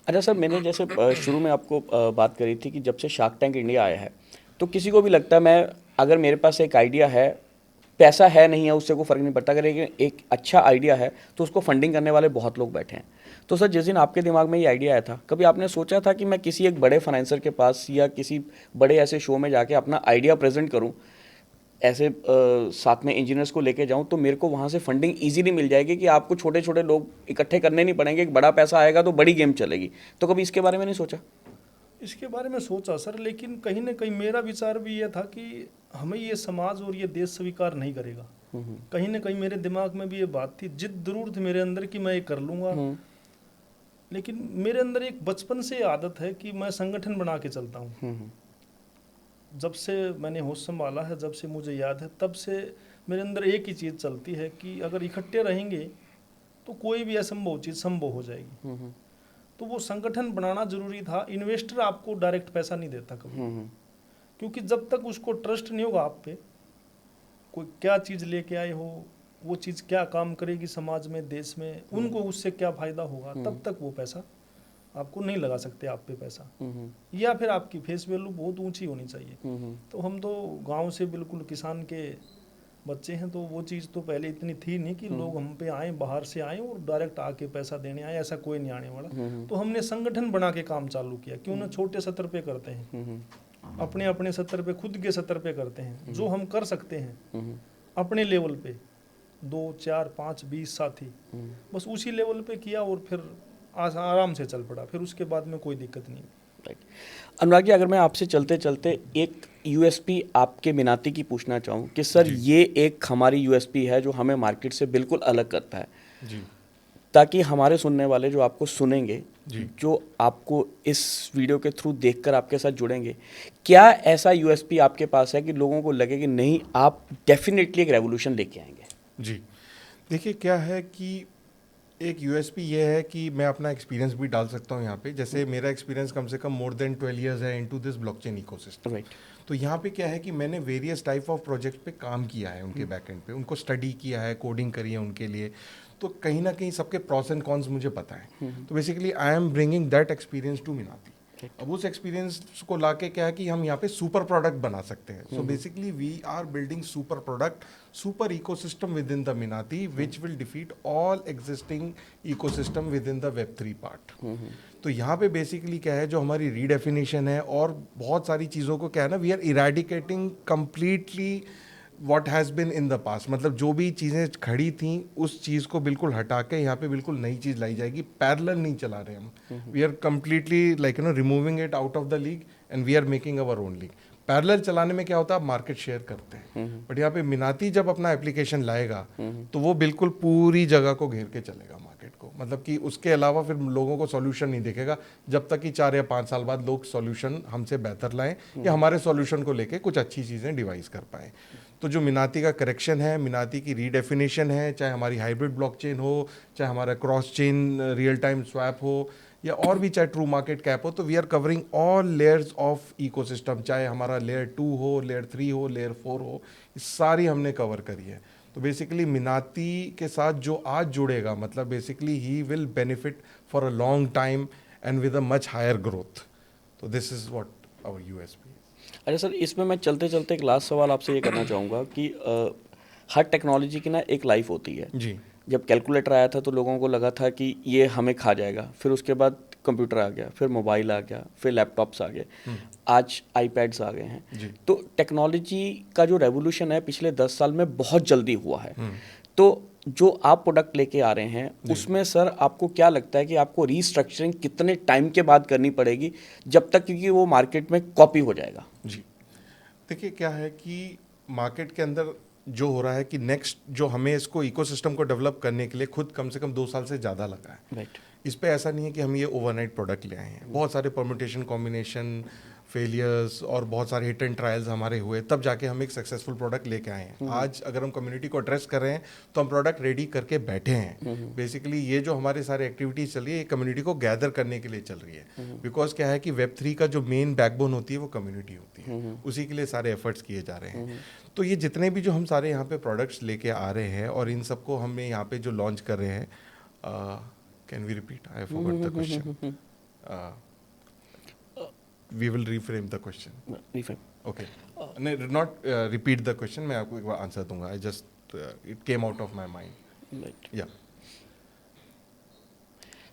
अच्छा सर, मैंने जैसे शुरू में आपको बात करी थी कि जब से शार्क टैंक इंडिया आया है तो किसी को भी लगता है मैं अगर मेरे पास एक आइडिया है, पैसा है नहीं है उससे कोई फ़र्क नहीं पड़ता, अगर एक अच्छा आइडिया है तो उसको फंडिंग करने वाले बहुत लोग बैठे हैं। तो सर जिस दिन आपके दिमाग में ये आइडिया आया था, कभी आपने सोचा था कि मैं किसी एक बड़े फाइनेंसर के पास या किसी बड़े ऐसे शो में जाके अपना आइडिया प्रेजेंट करूं, ऐसे साथ में इंजीनियर्स को लेके जाऊं तो मेरे को वहां से फंडिंग इजीली मिल जाएगी कि आपको छोटे छोटे लोग इकट्ठे करने नहीं पड़ेंगे, एक बड़ा पैसा आएगा तो बड़ी गेम चलेगी? तो कभी इसके बारे में नहीं सोचा? इसके बारे में सोचा सर, लेकिन कहीं ना कहीं मेरा विचार भी ये था कि हमें ये समाज और ये देश स्वीकार नहीं करेगा। कहीं ना कहीं मेरे दिमाग में भी ये बात थी, जिद जरूर थी मेरे अंदर कि मैं ये कर लूँगा। लेकिन मेरे अंदर एक बचपन से आदत है कि मैं संगठन बना के चलता हूँ। जब से मैंने होश संभाला है, जब से मुझे याद है, तब से मेरे अंदर एक ही चीज़ चलती है कि अगर इकट्ठे रहेंगे तो कोई भी असंभव चीज़ संभव हो जाएगी। तो वो संगठन बनाना जरूरी था। इन्वेस्टर आपको डायरेक्ट पैसा नहीं देता कभी, क्योंकि जब तक उसको ट्रस्ट नहीं होगा आप पे, कोई क्या चीज़ लेके आए हो, वो चीज़ क्या काम करेगी समाज में, देश में, उनको उससे क्या फ़ायदा होगा, तब तक वो पैसा आपको नहीं लगा सकते आप पे पैसा। या फिर आपकी फेस वैल्यू बहुत ऊंची होनी चाहिए। तो हम तो गांव से बिल्कुल किसान के बच्चे हैं, तो वो चीज़ तो पहले इतनी थी नहीं कि लोग हम पे आए, बाहर से आए और डायरेक्ट आके पैसा देने आए, ऐसा कोई नहीं आने वाला। तो हमने संगठन बना के काम चालू किया। क्यों ना छोटे स्तर पे करते हैं, अपने अपने स्तर पे, खुद के स्तर पे करते हैं, जो हम कर सकते हैं अपने लेवल पे, 2, 4, 5, 20 साथी, बस उसी लेवल पे किया और फिर आराम से चल पड़ा। फिर उसके बाद में कोई दिक्कत नहीं। राइट। अनुराग जी, अगर मैं आपसे चलते चलते एक यूएसपी आपके मिनाती की पूछना चाहूँ कि सर ये एक हमारी यूएसपी है जो हमें मार्केट से बिल्कुल अलग करता है। जी। ताकि हमारे सुनने वाले जो आपको सुनेंगे, जी। जो आपको इस वीडियो के थ्रू देखकर आपके साथ जुड़ेंगे, क्या ऐसा यूएसपी आपके पास है कि लोगों को लगे कि नहीं, आप डेफिनेटली एक रेवोल्यूशन लेके आएंगे? जी, देखिए क्या है कि एक यूएसपी ये है कि मैं अपना एक्सपीरियंस भी डाल सकता हूँ यहाँ पे। जैसे मेरा एक्सपीरियंस कम से कम मोर देन 12 इयर्स है into this blockchain ecosystem. Right. तो यहाँ पे क्या है कि मैंने वेरियस टाइप ऑफ प्रोजेक्ट पे काम किया है, उनके बैकएंड पे उनको स्टडी किया है, कोडिंग करी है उनके लिए। तो कहीं ना कहीं सबके प्रॉस एंड कॉन्स मुझे पता है। तो basically I am bringing that experience to Minati. अब उस एक्सपीरियंस को लाके क्या है कि हम यहाँ पे सुपर प्रोडक्ट बना सकते हैं। So basically we are building super product, super ecosystem within the Minati which will defeat all existing ecosystem within the web3 part. तो यहाँ पे बेसिकली क्या है, जो हमारी रीडेफिनेशन है और बहुत सारी चीज़ों को क्या है ना, we are eradicating completely what has been in the past. मतलब जो भी चीज़ें खड़ी थी उस चीज़ को बिल्कुल हटा के यहाँ पे बिल्कुल नई चीज़ लाई जाएगी। पैरेलल नहीं चला रहे हम, we are completely like removing it out of the league and we are making our own league. Parallel चलाने में क्या होता है, आप मार्केट शेयर करते हैं, बट यहाँ पे मिनाती जब अपना एप्लीकेशन लाएगा तो वो बिल्कुल पूरी जगह को घेर के चलेगा मार्केट को। मतलब कि उसके अलावा फिर लोगों को सॉल्यूशन नहीं दिखेगा जब तक कि 4 या 5 साल बाद लोग सॉल्यूशन हमसे बेहतर लाएं या हमारे सॉल्यूशन को लेके कुछ अच्छी चीज़ें डिवाइस कर पाएँ। तो जो मिनाती का करेक्शन है, मिनाती की रीडेफिनेशन है, चाहे हमारी हाइब्रिड ब्लॉकचेन हो, चाहे हमारा cross chain real time swap हो, या और भी चाहे ट्रू मार्केट कैप हो, तो we are covering all layers of ecosystem. चाहे हमारा लेयर 2 हो, लेयर 3 हो, लेयर 4 हो, सारी हमने कवर करी है। तो बेसिकली मिनाती के साथ जो आज जुड़ेगा, मतलब basically he will benefit for a long time and with a much higher growth. तो this is what our USP. अच्छा सर, इसमें मैं चलते चलते एक लास्ट सवाल आपसे ये करना चाहूँगा कि हर टेक्नोलॉजी की ना एक लाइफ होती है। जी। जब कैलकुलेटर आया था तो लोगों को लगा था कि ये हमें खा जाएगा, फिर उसके बाद कंप्यूटर आ गया, फिर मोबाइल आ गया, फिर लैपटॉप्स आ गए, आज आईपैड्स आ गए हैं। जी। तो टेक्नोलॉजी का जो रेवोल्यूशन है पिछले 10 साल में बहुत जल्दी हुआ है। तो जो आप प्रोडक्ट लेके आ रहे हैं उसमें सर आपको क्या लगता है कि आपको रीस्ट्रक्चरिंग कितने टाइम के बाद करनी पड़ेगी, जब तक क्योंकि वो मार्केट में कॉपी हो जाएगा? जी, देखिए क्या है कि मार्केट के अंदर जो हो रहा है कि नेक्स्ट जो हमें इसको इकोसिस्टम को डेवलप करने के लिए खुद कम से कम 2 साल से ज़्यादा लगा है। राइट। इस पे ऐसा नहीं है कि हम ये ओवरनाइट प्रोडक्ट ले आए हैं। बहुत सारे परम्यूटेशन, कॉम्बिनेशन, फेलियर्स और बहुत सारे हिट एंड ट्रायल्स हमारे हुए, तब जाके हम एक सक्सेसफुल प्रोडक्ट लेके आए हैं। आज अगर हम कम्युनिटी को एड्रेस कर रहे हैं तो हम प्रोडक्ट रेडी करके बैठे हैं। बेसिकली ये जो हमारे सारे एक्टिविटीज चल रही है, ये कम्युनिटी को गैदर करने के लिए चल रही है। बिकॉज क्या है कि वेब3 का जो मेन बैकबोन होती है वो कम्युनिटी होती है, उसी के लिए सारे एफर्ट्स किए जा रहे हैं। तो ये जितने भी जो हम सारे यहाँ पे प्रोडक्ट्स लेके आ रहे हैं और इन सबको हमें यहाँ पे जो लॉन्च कर रहे हैं, can we repeat, I forgot the question, we will reframe the question. Reframe. Okay. Not repeat the question. मैं आपको एक बार आंसर दूंगा. I just it came out of my mind. Right. Yeah.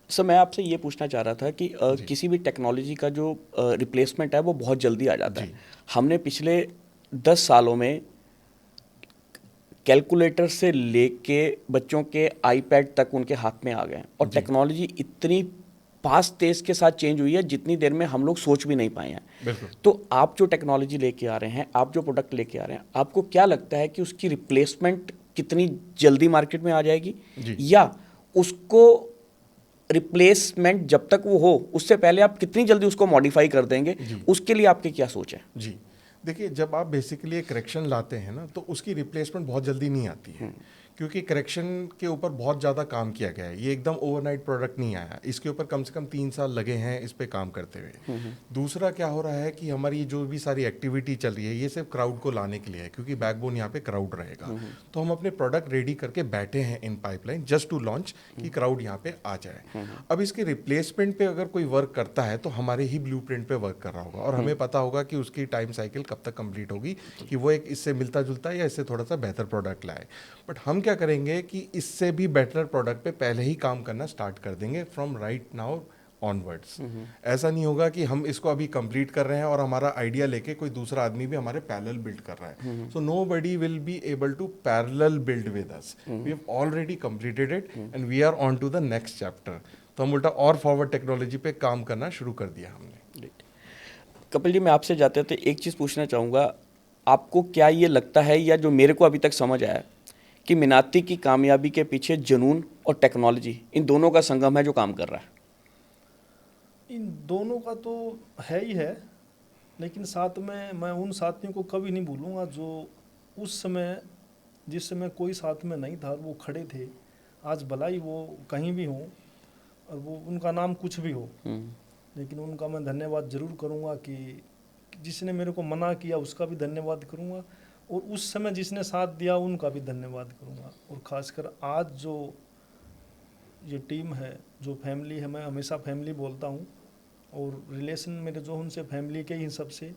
Sir मैं आपसे ये पूछना चाह रहा था कि किसी भी टेक्नोलॉजी का जो रिप्लेसमेंट है वो बहुत जल्दी आ जाता है। हमने पिछले 10 सालों में कैलकुलेटर से लेके बच्चों के आईपैड तक उनके हाथ में आ गए हैं, और टेक्नोलॉजी इतनी फास्ट तेज के साथ चेंज हुई है जितनी देर में हम लोग सोच भी नहीं पाए हैं। बिल्कुल। तो आप जो टेक्नोलॉजी लेके आ रहे हैं, आप जो प्रोडक्ट लेके आ रहे हैं, आपको क्या लगता है कि उसकी रिप्लेसमेंट कितनी जल्दी मार्केट में आ जाएगी, या उसको रिप्लेसमेंट जब तक वो हो उससे पहले आप कितनी जल्दी उसको मॉडिफाई कर देंगे? उसके लिए आपकी क्या सोच है? जी, देखिए जब आप बेसिकली एक करेक्शन लाते हैं ना, तो उसकी रिप्लेसमेंट बहुत जल्दी नहीं आती है, क्योंकि करेक्शन के ऊपर बहुत ज़्यादा काम किया गया है। ये एकदम ओवरनाइट प्रोडक्ट नहीं आया, इसके ऊपर कम से कम 3 साल लगे हैं इस पे काम करते हुए। दूसरा क्या हो रहा है कि हमारी जो भी सारी एक्टिविटी चल रही है ये सिर्फ क्राउड को लाने के लिए है, क्योंकि बैकबोन यहाँ पे क्राउड रहेगा। तो हम अपने प्रोडक्ट रेडी करके बैठे हैं in pipeline just to launch, कि क्राउड यहाँ पे आ जाए। अब इसके रिप्लेसमेंट पे अगर कोई वर्क करता है तो हमारे ही ब्लूप्रिंट पे वर्क कर रहा होगा, और हमें पता होगा कि उसकी टाइम साइकिल कब तक कंप्लीट होगी, कि वो एक इससे मिलता जुलता या इससे थोड़ा सा बेहतर प्रोडक्ट लाए। बट हम क्या करेंगे कि इससे भी बेटर प्रोडक्ट पे पहले ही काम करना स्टार्ट कर देंगे फ्रॉम राइट नाउ ऑनवर्ड्स। ऐसा नहीं होगा कि हम इसको अभी कंप्लीट कर रहे हैं और हमारा आइडिया लेके कोई दूसरा आदमी भी हमारे पैरेलल बिल्ड कर रहा है। So nobody will be able to parallel build with us. We have already completed it and we are on to the next chapter. तो हम उल्टा और फॉरवर्ड टेक्नोलॉजी पे काम करना शुरू कर दिया हमने। कपिल जी, मैं आपसे जाते थे एक चीज़ पूछना चाहूँगा, आपको क्या ये लगता है, या जो मेरे को अभी तक समझ आया, कि मिनाती की कामयाबी के पीछे जुनून और टेक्नोलॉजी, इन दोनों का संगम है जो काम कर रहा है। इन दोनों का तो है ही है, लेकिन साथ में मैं उन साथियों को कभी नहीं भूलूंगा जो उस समय, जिस समय कोई साथ में नहीं था, वो खड़े थे। आज भला ही वो कहीं भी हों और वो उनका नाम कुछ भी हो, लेकिन उनका मैं धन्यवाद जरूर करूंगा कि जिसने मेरे को मना किया उसका भी धन्यवाद करूंगा, और उस समय जिसने साथ दिया उनका भी धन्यवाद करूंगा। और ख़ासकर आज जो ये टीम है, जो फैमिली है, मैं हमेशा फैमिली बोलता हूँ, और रिलेशन मेरे जो उनसे फैमिली के ही सबसे,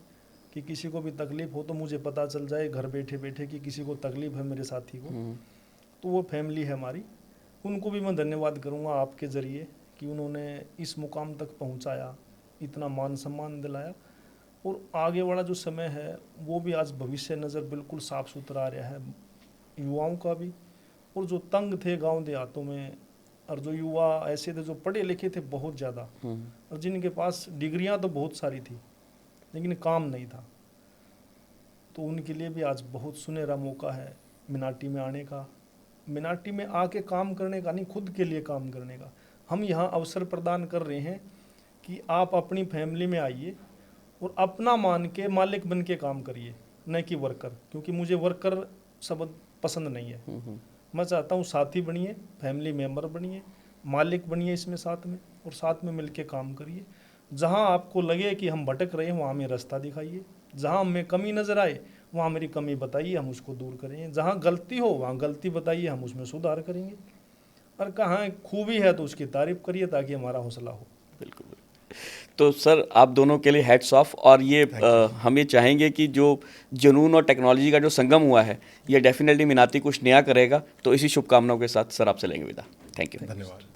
कि किसी को भी तकलीफ़ हो तो मुझे पता चल जाए घर बैठे बैठे कि किसी को तकलीफ़ है मेरे साथी को, तो वो फैमिली है हमारी। उनको भी मैं धन्यवाद करूँगा आपके ज़रिए कि उन्होंने इस मुकाम तक पहुँचाया, इतना मान सम्मान दिलाया। और आगे वाला जो समय है वो भी आज भविष्य नज़र बिल्कुल साफ़ सुथरा आ रहा है, युवाओं का भी। और जो तंग थे गांव देहातों में, और जो युवा ऐसे थे जो पढ़े लिखे थे बहुत ज़्यादा, और जिनके पास डिग्रियां तो बहुत सारी थी लेकिन काम नहीं था, तो उनके लिए भी आज बहुत सुनहरा मौका है मिनाटी में आने का। मिनाटी में आके काम करने का नहीं, खुद के लिए काम करने का। हम यहाँ अवसर प्रदान कर रहे हैं कि आप अपनी फैमिली में आइए और अपना मान के मालिक बन के काम करिए, न कि वर्कर, क्योंकि मुझे वर्कर शब्द पसंद नहीं है। मैं चाहता हूँ साथी बनिए, फैमिली मेम्बर बनिए, मालिक बनिए इसमें साथ में, और साथ में मिलके काम करिए। जहाँ आपको लगे कि हम भटक रहे हैं वहाँ हमें रास्ता दिखाइए, जहाँ हमें कमी नज़र आए वहाँ मेरी कमी बताइए, हम उसको दूर करेंगे। जहाँ गलती हो वहाँ गलती बताइए, हम उसमें सुधार करेंगे। और कहाँ खूबी है तो उसकी तारीफ करिए ताकि हमारा हौसला हो। बिल्कुल। तो सर आप दोनों के लिए हैट्स ऑफ। और ये हम ये चाहेंगे कि जो जुनून और टेक्नोलॉजी का जो संगम हुआ है ये डेफिनेटली मिनाती कुछ नया करेगा। तो इसी शुभकामनाओं के साथ सर आपसे लेंगे विदा। Thank you. धन्यवाद।